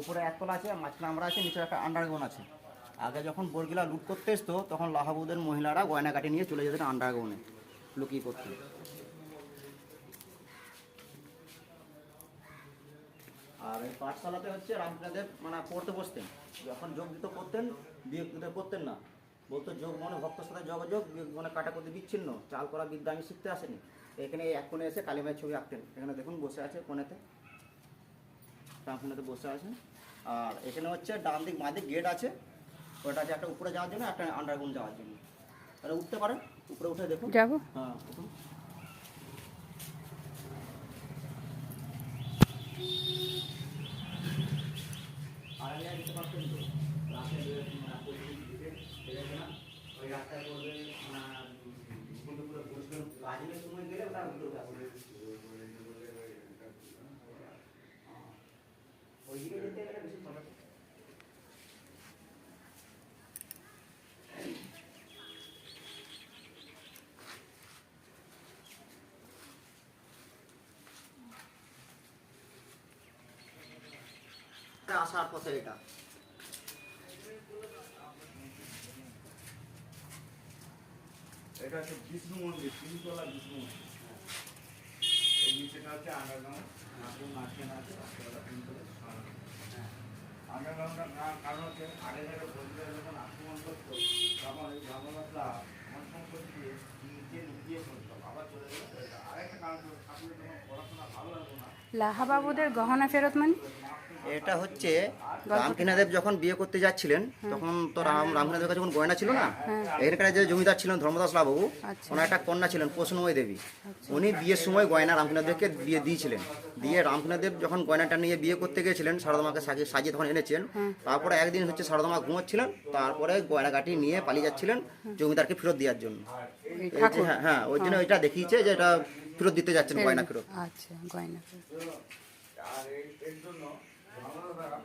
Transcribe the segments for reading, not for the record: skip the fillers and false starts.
উপরে একতলা আছে, মাঝখানে আমরা আছে, নিচে একটা আন্ডারগ্রাউন্ড আছে। আগে যখন বরগিলা লুট করতে এসতো তখন লাহাবুদের মহিলারা গয়নাগাটি নিয়ে চলে যেতেন আন্ডারগ্রাউন্ডে লুকিয়ে করতেন। আর এই পাঠশালাতে হচ্ছে রামকৃষ্ণদেব মানে পড়তে বসতেন, যখন যোগ দিত করতেন, বিয়ে করতেন না, বলতো যোগ মনে ভক্তের সাথে যোগাযোগ, মানে কাটাকুটি বিচ্ছিন্ন, চাল করা বিদ্যা আমি শিখতে আসেনি। এখানে এক কোণে এসে কালীমায়ের ছবি আঁকতেন, এখানে দেখুন বসে আছে কোণেতে, রামকৃষ্ণদেব বসে আছেন। আর এখানে হচ্ছে ডান দিক বাঁ দিক গেট আছে, ওটা আছে একটা উপরে যাওয়ার জন্য, একটা আন্ডারগ্রাউন্ড যাওয়ার জন্য। তাহলে উঠতে পারেন, উপরে উঠে দেখুন। যাবো? হ্যাঁ উঠুন। আর যেতে পারতেন তো রাস্তায় ওই রাস্তায় করবে কিন্তু পুরো পরিষ্কার কাজের সময় গেলে ওটা ভিতরে আসবে। ওই দিকে যেতে গেলে বেশি সময় আসার পথে এটা এটা হচ্ছে বিষ্ণু মন্দির, তিনতলা বিষ্ণু মন্দির। এই নিচেটা হচ্ছে আন্ডারগ্রাউন্ড, মাঝখানে আছে তিনতলা আন্ডারগ্রাউন্ডটার কারণ হচ্ছে আগে থেকে বন্ধুরা যখন আক্রমণ করতো তখন এই জঙ্গলটা মনসম করে দিয়ে নিচে লুকিয়ে পড়তো, আবার চলে গেল। আরেকটা কারণ হচ্ছে ঠাকুরের যখন পড়াশোনা ভালো লাগতো না। লাহাবাবুদের গহনা ফেরত মানে? এটা হচ্ছে রামকৃষ্ণদেব যখন বিয়ে করতে যাচ্ছিলেন তখন তো রামকৃষ্ণদেবের কাছে যখন গয়না ছিল না, এখানকার যে জমিদার ছিলেন ধর্মদাস বাবু, ওনার একটা কন্যা ছিলেন প্রশ্নময়ী দেবী, উনি বিয়ের সময় গয়না রামকৃষ্ণদেবকে বিয়ে দিয়েছিলেন। দিয়ে রামকৃষ্ণদেব যখন গয়নাটা নিয়ে বিয়ে করতে গিয়েছিলেন সারদামাকে সাজিয়ে তখন এনেছেন। তারপরে একদিন হচ্ছে সারদামা ঘুমোচ্ছিলেন, তারপরে গয়নাগাটি নিয়ে পালিয়ে যাচ্ছিলেন জমিদারকে ফেরত দেওয়ার জন্য। হ্যাঁ হ্যাঁ, ওই জন্য এটা দেখিয়েছে যে এটা ফেরত দিতে যাচ্ছেন গয়না ফেরত। আচ্ছা, গয়না ফেরত। আর এর জন্য বাংলারা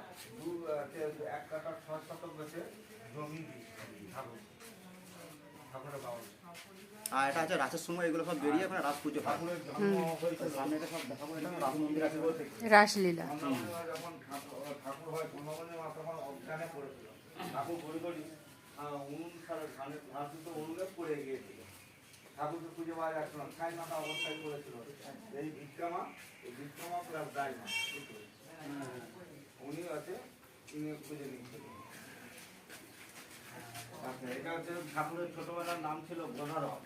এক কাটা ৬ শতক বেশি জমি ঠাকুরের বাবা। আর এটা আছে রাসের সময় এগুলো সব বেরিয়ে ওখানে রাস পুজো হয়। ঠাকুরের জন্ম হয়েছিল সামনে এটা সব দেখাবো, এটা রাস মন্দির আছে বলতে। রাসলীলা। যখন ঠাকুর হয় ১৫ মাস তখন অজ্ঞানে পড়েছিল। ঠাকুর ঘড়ি ঘড়ি উনুন ধান দুটো উনুনে পড়ে গিয়েছিল। ঠাকুরকে খুঁজে পাওয়া যাচ্ছিল না, ছাই মাথা অবস্থায় পড়েছিল। এই বিক্রমা প্লাস দাইমা উনি আছে, তিনি খুঁজে নিচ্ছিলেন। আচ্ছা, এটা হচ্ছে ঠাকুরের ছোটবেলার নাম ছিল গদাধর।